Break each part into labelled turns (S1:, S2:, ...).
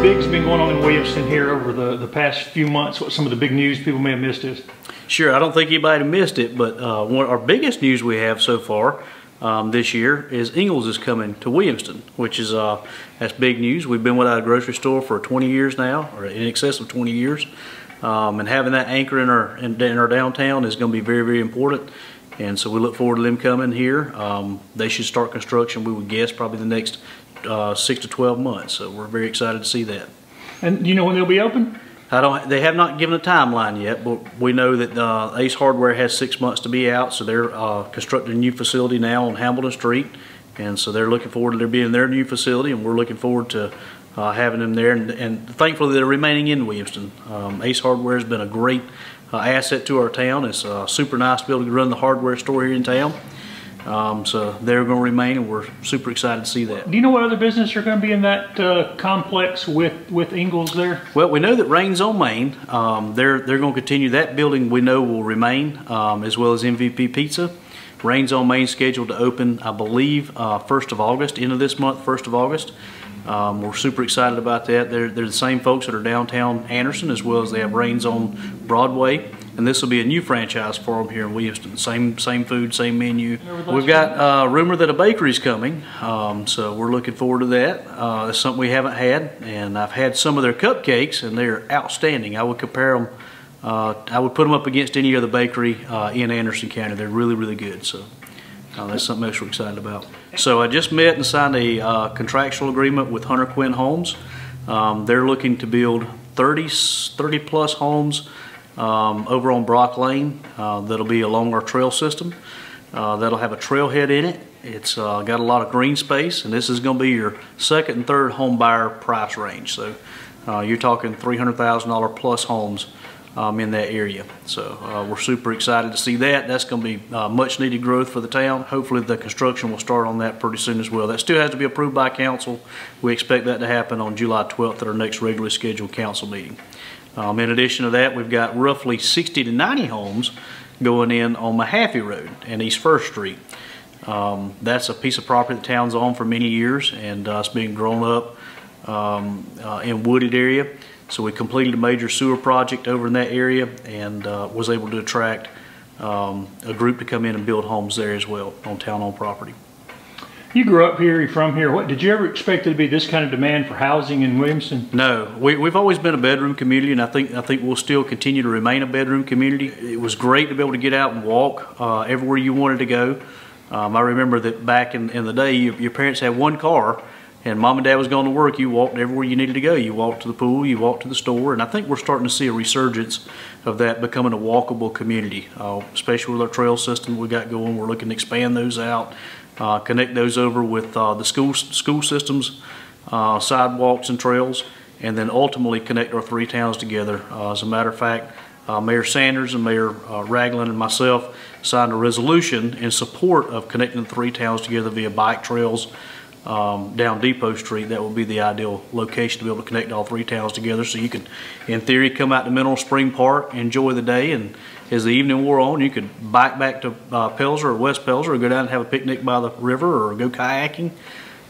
S1: big's been going on in Williamston here over the past few months? What some of the big news people may have missed is?
S2: Sure, I don't think anybody missed it, but one of our biggest news we have so far this year is Ingles is coming to Williamston, which is that's big news. We've been without a grocery store for 20 years now, or in excess of 20 years, and having that anchor in our downtown is going to be very, very important. And so we look forward to them coming here. They should start construction, we would guess, probably the next 6 to 12 months. So we're very excited to see that.
S1: And do you know when they'll be open?
S2: They have not given a timeline yet, but we know that Ace Hardware has 6 months to be out, so they're constructing a new facility now on Hamilton Street, and so they're looking forward to there being their new facility, and we're looking forward to having them there, and thankfully they're remaining in Williamston. Ace Hardware has been a great asset to our town. It's super nice to be able to run the hardware store here in town. So they're going to remain, and we're super excited to see that.
S1: Do you know what other businesses are going to be in that complex with Ingles there?
S2: Well, we know that Rains on Main, they're going to continue. That building we know will remain, as well as MVP Pizza. Rains on Main scheduled to open, I believe, 1st of August, end of this month, 1st of August. We're super excited about that. They're the same folks that are downtown Anderson, as well as they have Rains on Broadway. And this will be a new franchise for them here in Williamston. Same food, same menu. We've got rumor that a bakery's coming, so we're looking forward to that. It's something we haven't had, and I've had some of their cupcakes, and they're outstanding. I would compare them. I would put them up against any other bakery in Anderson County. They're really, really good. So that's something else we're excited about. So I just met and signed a contractual agreement with Hunter Quinn Homes. They're looking to build 30 plus homes over on Brock Lane. That'll be along our trail system. That'll have a trailhead in it. It's got a lot of green space, and this is going to be your second and third home buyer price range. So you're talking $300,000 plus homes in that area. So we're super excited to see that. That's going to be much needed growth for the town. Hopefully the construction will start on that pretty soon as well. That still has to be approved by council. We expect that to happen on July 12th at our next regularly scheduled council meeting. In addition to that, we've got roughly 60 to 90 homes going in on Mahaffey Road and East 1st Street. That's a piece of property the town's owned for many years, and it's been grown up in wooded area. So we completed a major sewer project over in that area, and was able to attract a group to come in and build homes there as well on town-owned property.
S1: You grew up here, you're from here. What did you ever expect it to be this kind of demand for housing in Williamston?
S2: No, we've always been a bedroom community, and I think we'll still continue to remain a bedroom community. It was great to be able to get out and walk everywhere you wanted to go. I remember that back in the day, your parents had one car, and mom and dad was going to work. You walked everywhere you needed to go. You walked to the pool, you walked to the store, and I think we're starting to see a resurgence of that becoming a walkable community, especially with our trail system we got going. We're looking to expand those out, connect those over with the school systems, sidewalks and trails, and then ultimately connect our three towns together. As a matter of fact, Mayor Sanders and Mayor Ragland and myself signed a resolution in support of connecting the three towns together via bike trails down Depot Street. That would be the ideal location to be able to connect all three towns together, so you could, in theory, come out to Mineral Spring Park, enjoy the day, and as the evening wore on, you could bike back to Pelzer or West Pelzer, or go down and have a picnic by the river, or go kayaking.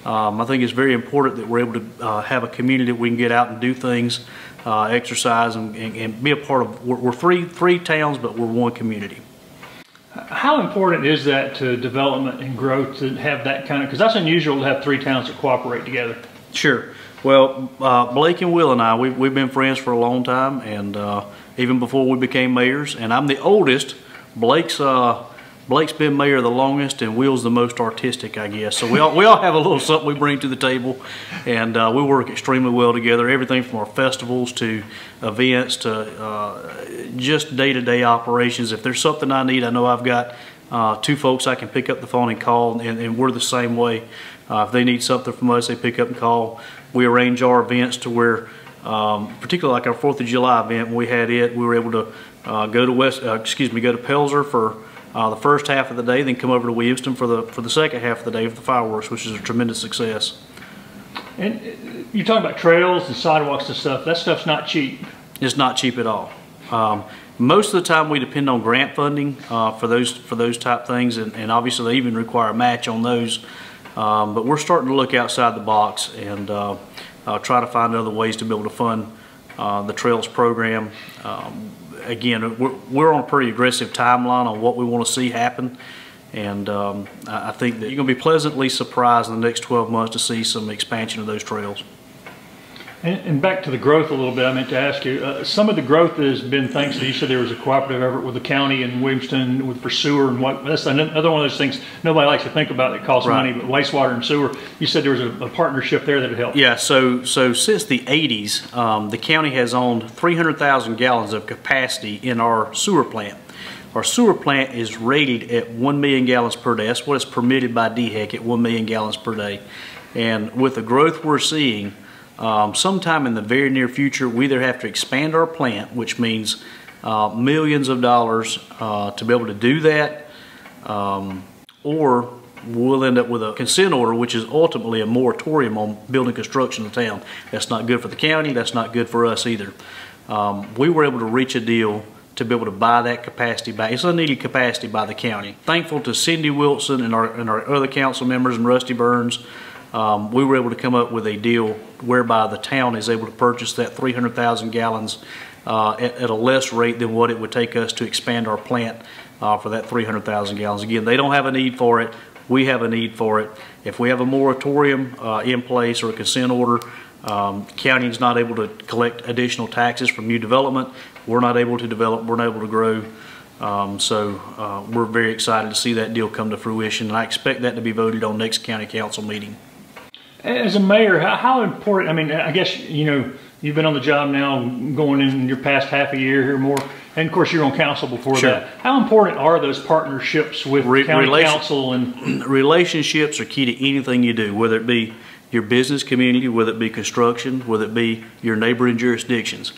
S2: I think it's very important that we're able to have a community that we can get out and do things, exercise, and be a part of. We're three towns, but we're one community.
S1: How important is that to development and growth to have that kind of, because that's unusual to have three towns that cooperate together? Sure.
S2: Well, Blake and Will and I, we've been friends for a long time, and even before we became mayors, and I'm the oldest. Blake's been mayor the longest, and Will's the most artistic, I guess. So we all have a little something we bring to the table, and we work extremely well together. Everything from our festivals to events to just day-to-day operations. If there's something I need, I know I've got two folks I can pick up the phone and call, and we're the same way. If they need something from us, they pick up and call. We arrange our events to where, particularly like our 4th of July event, when we had it, we were able to go to Pelzer for the first half of the day, then come over to Williamston for the second half of the day for the fireworks, which is a tremendous success.
S1: And you're talking about trails and sidewalks and stuff. That stuff's not cheap. It's
S2: not cheap at all. Most of the time we depend on grant funding for those type things, and obviously they even require a match on those. But we're starting to look outside the box, and try to find other ways to be able to fund the trails program. Again, we're on a pretty aggressive timeline on what we want to see happen, and I think that you're going to be pleasantly surprised in the next 12 months to see some expansion of those trails.
S1: And back to the growth a little bit, I meant to ask you, some of the growth has been thanks to, you said there was a cooperative effort with the county and Williamston for sewer and what, that's another one of those things nobody likes to think about that costs money, but wastewater and sewer, you said there was a partnership there that would help.
S2: Yeah, so since the 80s, the county has owned 300,000 gallons of capacity in our sewer plant. Our sewer plant is rated at 1 million gallons per day. That's what is permitted by DHEC at 1 million gallons per day. And with the growth we're seeing, sometime in the very near future, we either have to expand our plant, which means millions of dollars to be able to do that, or we'll end up with a consent order, which is ultimately a moratorium on building construction in the town. That's not good for the county. That's not good for us either. We were able to reach a deal to be able to buy that capacity back. It's unneeded capacity by the county. Thankful to Cindy Wilson and our other council members and Rusty Burns. We were able to come up with a deal whereby the town is able to purchase that 300,000 gallons at a less rate than what it would take us to expand our plant for that 300,000 gallons. Again, they don't have a need for it. We have a need for it. If we have a moratorium in place or a consent order, county is not able to collect additional taxes from new development. We're not able to develop. We're not able to grow. So we're very excited to see that deal come to fruition, and I expect that to be voted on next county council meeting.
S1: As a mayor, how important, I mean, I guess, you know, you've been on the job now going in your past half a year or more, and of course you're on council before that. How important are those partnerships with county council? And
S2: relationships are key to anything you do, whether it be your business community, whether it be construction, whether it be your neighboring jurisdictions.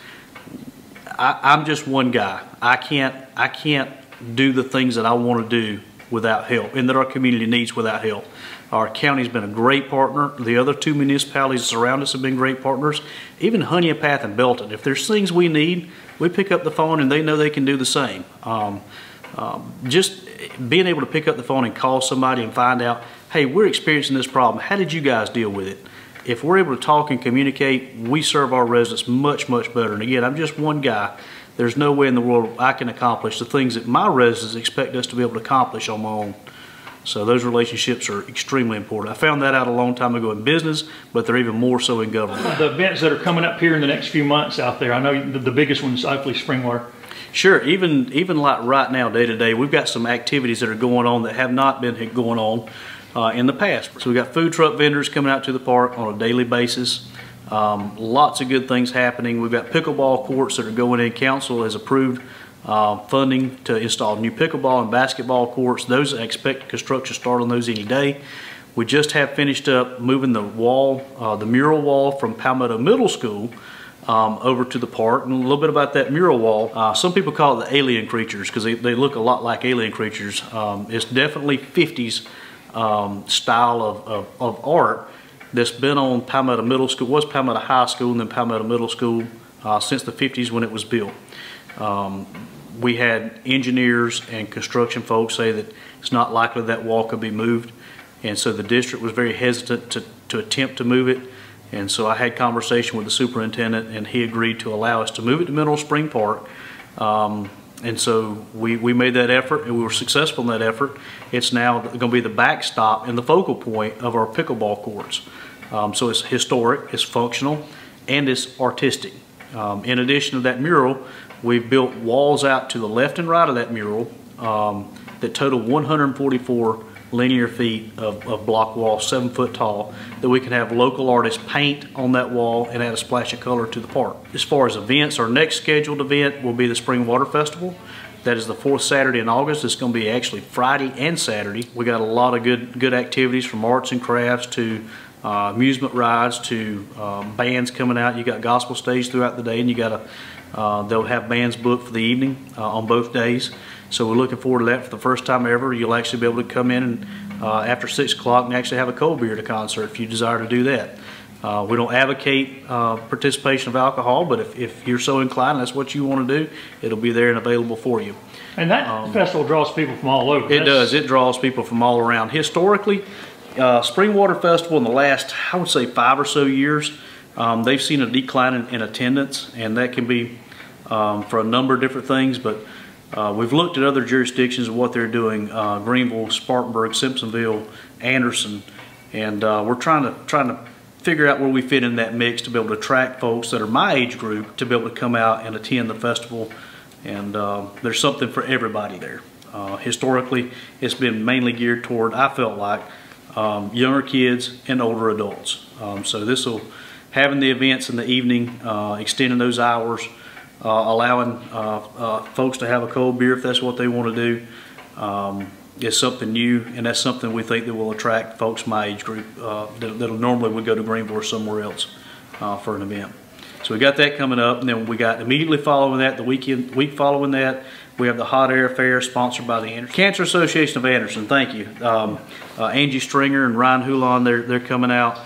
S2: I'm just one guy. I can't do the things that I want to do without help, and that our community needs without help. Our county's been a great partner. The other two municipalities that surround us have been great partners. Even Honeypath and Belton. If there's things we need, we pick up the phone and they know they can do the same. Just being able to pick up the phone and call somebody and find out, hey, we're experiencing this problem. How did you guys deal with it? If we're able to talk and communicate, we serve our residents much, much better. And again, I'm just one guy. There's no way in the world I can accomplish the things that my residents expect us to be able to accomplish on my own. So those relationships are extremely important. I found that out a long time ago in business, but they're even more so in government.
S1: The events that are coming up here in the next few months out there, I know the biggest one's hopefully Springwater.
S2: Sure, even like right now, day to day, we've got some activities that are going on that have not been going on in the past. So we've got food truck vendors coming out to the park on a daily basis. Lots of good things happening. We've got pickleball courts that are going in. Council has approved funding to install new pickleball and basketball courts. Those, I expect construction start on those any day. We just have finished up moving the wall, the mural wall from Palmetto Middle School over to the park. And a little bit about that mural wall. Some people call it the alien creatures because they look a lot like alien creatures. It's definitely 50s style of art that's been on Palmetto Middle School, was Palmetto High School and then Palmetto Middle School since the 50s when it was built. We had engineers and construction folks say that it's not likely that wall could be moved, and so the district was very hesitant to attempt to move it. And so I had conversation with the superintendent, and he agreed to allow us to move it to Mineral Spring Park. And so we made that effort, and we were successful in that effort. It's now going to be the backstop and the focal point of our pickleball courts. So it's historic, it's functional, and it's artistic. In addition to that mural, we've built walls out to the left and right of that mural that total 144 linear feet of block wall, 7 foot tall, that we can have local artists paint on that wall and add a splash of color to the park. As far as events, our next scheduled event will be the Spring Water Festival. That is the 4th Saturday in August. It's going to be actually Friday and Saturday. We got a lot of good activities, from arts and crafts to amusement rides to bands coming out. You got gospel stage throughout the day, and you got they'll have bands booked for the evening on both days. So we're looking forward to that. For the first time ever, you'll actually be able to come in and after 6 o'clock and actually have a cold beer at a concert if you desire to do that. We don't advocate participation of alcohol, but if you're so inclined, that's what you want to do, it'll be there and available for you.
S1: And that festival draws people from all over.
S2: It does. It draws people from all around. Historically, Spring Water Festival in the last, I would say, 5 or so years they've seen a decline in attendance, and that can be for a number of different things, but we've looked at other jurisdictions and what they're doing, Greenville, Spartanburg, Simpsonville, Anderson, and we're trying to figure out where we fit in that mix to be able to attract folks that are my age group to be able to come out and attend the festival, and there's something for everybody there. Historically, it's been mainly geared toward, I felt like, younger kids and older adults. So this will, having the events in the evening, extending those hours, allowing folks to have a cold beer if that's what they want to do, is something new, and that's something we think that will attract folks my age group that'll normally would go to Greenville or somewhere else for an event. So we got that coming up, and then we got immediately following that, the week following that, we have the Hot Air Fair sponsored by the Cancer Association of Anderson. Thank you. Angie Stringer and Ryan Hulon, they're coming out.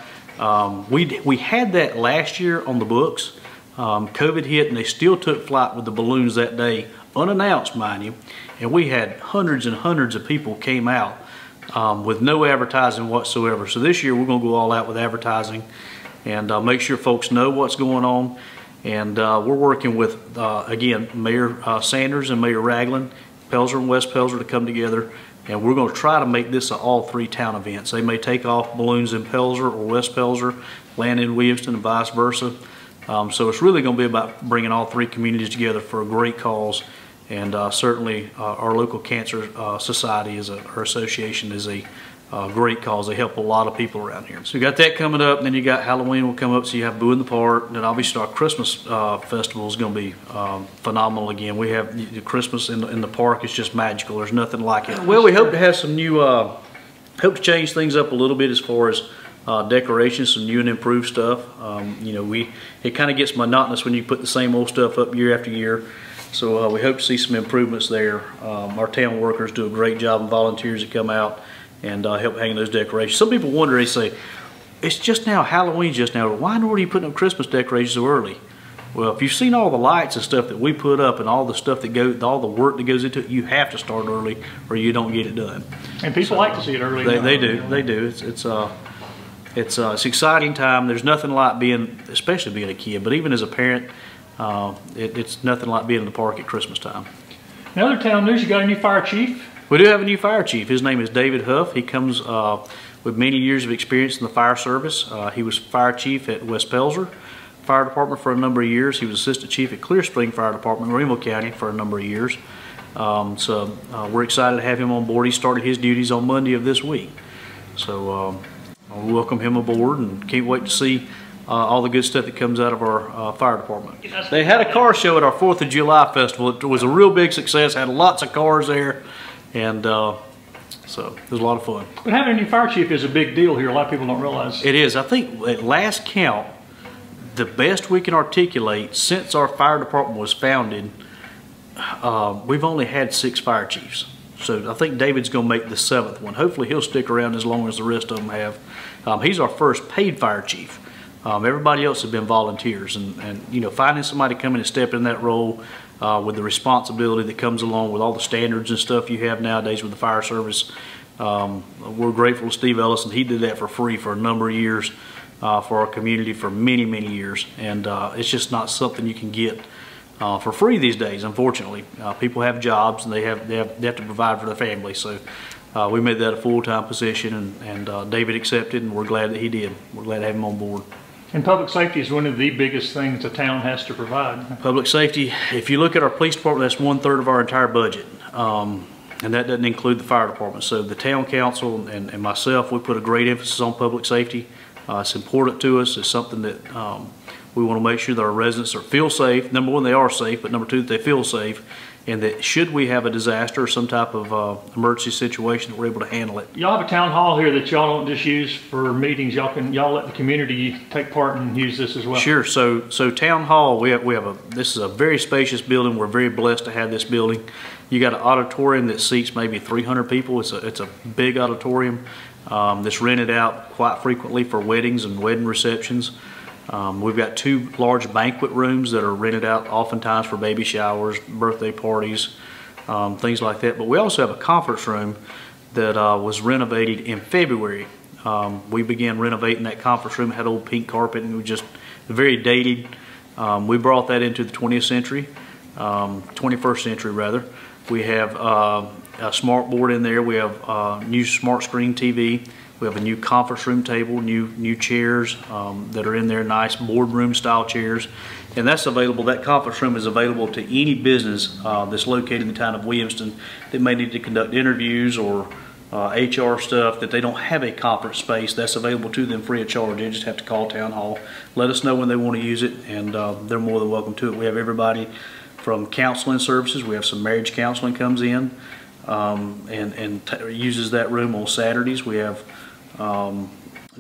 S2: We had that last year on the books. COVID hit, and they still took flight with the balloons that day, unannounced, mind you. And we had hundreds and hundreds of people came out with no advertising whatsoever. So this year we're going to go all out with advertising and make sure folks know what's going on. And we're working with, again, Mayor Sanders and Mayor Ragland, Pelzer and West Pelzer to come together. And we're going to try to make this an all-three town events. They may take off balloons in Pelzer or West Pelzer, land in Williamston, and vice versa. So it's really going to be about bringing all three communities together for a great cause. And certainly our local cancer society, our association, is a great cause. They help a lot of people around here. So you got that coming up, and then you got Halloween will come up, so you have Boo in the Park, and then obviously our Christmas festival is going to be phenomenal again. We have the Christmas in the park. It's just magical. There's nothing like it. Well, we hope to have some new, hope to change things up a little bit as far as decorations, some new and improved stuff. You know, it kind of gets monotonous when you put the same old stuff up year after year. So we hope to see some improvements there. Our town workers do a great job, and volunteers that come out and help hang those decorations. Some people wonder, they say, it's just now, Halloween just now, why in the world are you putting up Christmas decorations so early? Well, if you've seen all the lights and stuff that we put up and all the stuff that all the work that goes into it, you have to start early or you don't get it done.
S1: And people like to see it early.
S2: They do. It's exciting time. There's nothing like especially being a kid, but even as a parent, it's nothing like being in the park at Christmas time.
S1: In other town news, you got a new fire chief?
S2: We do have a new fire chief. His name is David Huff. He comes with many years of experience in the fire service. He was fire chief at West Pelzer Fire Department for a number of years. He was assistant chief at Clear Spring Fire Department in Greenville County for a number of years. So we're excited to have him on board. He started his duties on Monday of this week. So we welcome him aboard and can't wait to see all the good stuff that comes out of our fire department. They had a car show at our 4th of July festival. It was a real big success, had lots of cars there, and so it was a lot of fun.
S1: But having a new fire chief is a big deal here. A lot of people don't realize.
S2: It is. I think at last count, the best we can articulate since our fire department was founded, we've only had 6 fire chiefs. So I think David's going to make the 7th one. Hopefully he'll stick around as long as the rest of them have. He's our first paid fire chief. Everybody else has been volunteers, and you know, finding somebody to come in and step in that role with the responsibility that comes along with all the standards and stuff you have nowadays with the fire service. We're grateful to Steve Ellison. He did that for free for a number of years for our community for many, many years, and it's just not something you can get for free these days, unfortunately. People have jobs and they have to provide for their family, so we made that a full-time position, and David accepted, and we're glad that he did. We're glad to have him on board.
S1: And public safety is one of the biggest things the town has to provide.
S2: Public safety, if you look at our police department, that's 1/3 of our entire budget. And that doesn't include the fire department. So the town council and myself, we put a great emphasis on public safety. It's important to us. It's something that we want to make sure that our residents feel safe. Number one, they are safe, but number two, that they feel safe. And that should we have a disaster or some type of emergency situation, that we're able to handle it.
S1: Y'all have a town hall here that y'all don't just use for meetings. Y'all let the community take part and use this as well.
S2: Sure. So town hall, this is a very spacious building. We're very blessed to have this building. You got an auditorium that seats maybe 300 people. It's a big auditorium that's rented out quite frequently for weddings and wedding receptions. We've got 2 large banquet rooms that are rented out oftentimes for baby showers, birthday parties, things like that. But we also have a conference room that was renovated in February We began renovating that conference room. It had old pink carpet and it was just very dated. We brought that into the 20th century, 21st century rather. We have a smart board in there. We have new smart screen TV. We have a new conference room table, new chairs that are in there, nice boardroom style chairs. And that's available, that conference room is available to any business that's located in the town of Williamston that may need to conduct interviews or HR stuff, that they don't have a conference space. That's available to them free of charge. They just have to call Town Hall, let us know when they want to use it, and they're more than welcome to it. We have everybody from counseling services. We have some marriage counseling comes in and uses that room on Saturdays. We have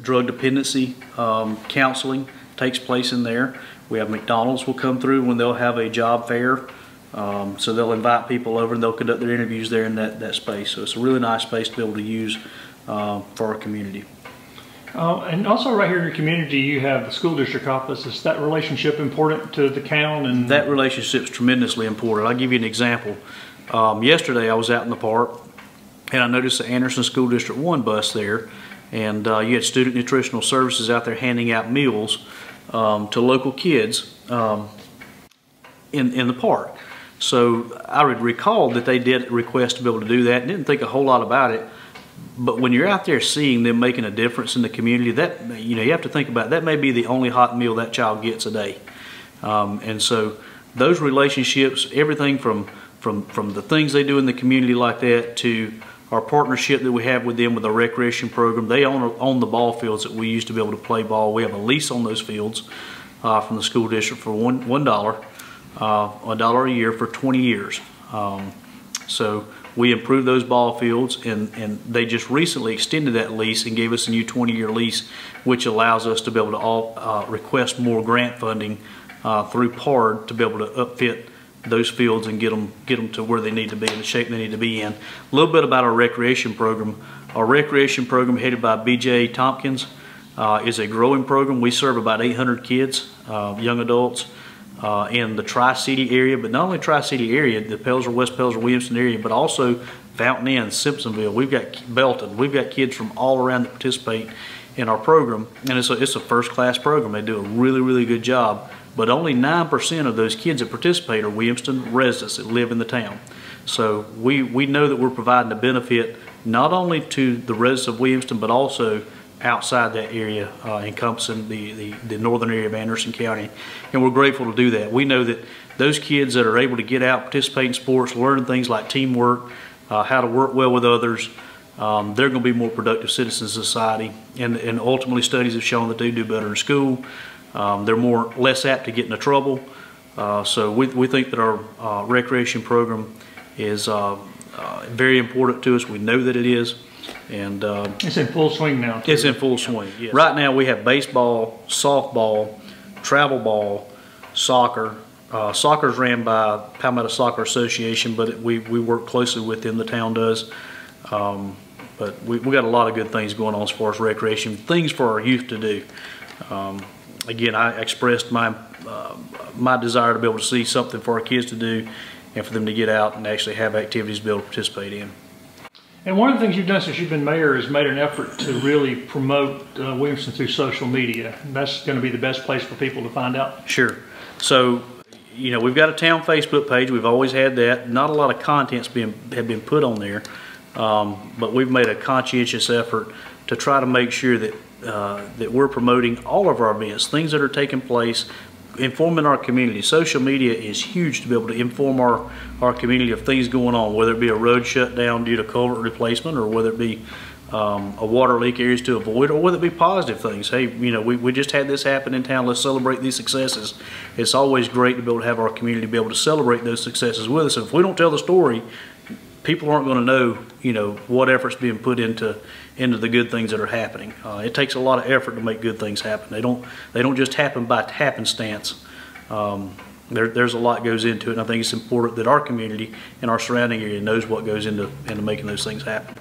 S2: drug dependency counseling takes place in there. We have McDonald's will come through when they'll have a job fair. So they'll invite people over and they'll conduct their interviews there in that space. So it's a really nice space to be able to use for our community.
S1: And also right here in your community, you have the school district office. Is that relationship important to the town? And
S2: that relationship is tremendously important. I'll give you an example. Yesterday I was out in the park and I noticed the Anderson School District 1 bus there, and you had Student Nutritional Services out there handing out meals to local kids in the park. So I would recall that they did request to be able to do that and didn't think a whole lot about it. But when you're out there seeing them making a difference in the community, that, you know, you have to think about it. That may be the only hot meal that child gets a day. And so those relationships, everything from the things they do in the community like that to our partnership that we have with them with the recreation program. They own the ball fields that we use to be able to play ball. We have a lease on those fields from the school district for $1 a year for 20 years. So we improved those ball fields, and they just recently extended that lease and gave us a new 20-year lease, which allows us to be able to request more grant funding through PARD to be able to upfit those fields and get them to where they need to be, in the shape they need to be in. A little bit about our recreation program. Our recreation program, headed by B.J. Tompkins, is a growing program. We serve about 800 kids, young adults, in the Tri-City area, but not only Tri-City area, the Pelzer, West Pelzer, Williamston area, but also Fountain Inn, Simpsonville. We've got Belton. We've got kids from all around that participate in our program, and it's a first-class program. They do a really, really good job, but only 9% of those kids that participate are Williamston residents that live in the town. So we know that we're providing a benefit not only to the residents of Williamston, but also outside that area, encompassing the northern area of Anderson County, and we're grateful to do that. We know that those kids that are able to get out, participate in sports, learn things like teamwork, how to work well with others, they're going to be more productive citizens of society, and ultimately studies have shown that they do better in school. They're less apt to get into trouble. So we think that our recreation program is very important to us. We know that it is. And
S1: it's in full swing now, too.
S2: It's in full swing, yes. Right now we have baseball, softball, travel ball, soccer. Soccer's ran by Palmetto Soccer Association, but we work closely with them, the town does. But we got a lot of good things going on as far as recreation, things for our youth to do. Again, I expressed my desire to be able to see something for our kids to do and for them to get out and actually have activities to be able to participate in.
S1: And one of the things you've done since you've been mayor is made an effort to really promote Williamston through social media. And that's going to be the best place for people to find out.
S2: Sure. So, you know, we've got a town Facebook page. We've always had that. Not a lot of contents have been put on there, but we've made a conscientious effort to try to make sure that that we're promoting all of our events, things that are taking place, informing our community. Social media is huge to be able to inform our community of things going on, whether it be a road shutdown due to culvert replacement, or whether it be a water leak areas to avoid, or whether it be positive things. Hey, you know, we just had this happen in town. Let's celebrate these successes. It's always great to be able to have our community be able to celebrate those successes with us. And if we don't tell the story, people aren't going to know, you know, what effort's being put into the good things that are happening. It takes a lot of effort to make good things happen. They don't just happen by happenstance. There's a lot goes into it, and I think it's important that our community and our surrounding area knows what goes into making those things happen.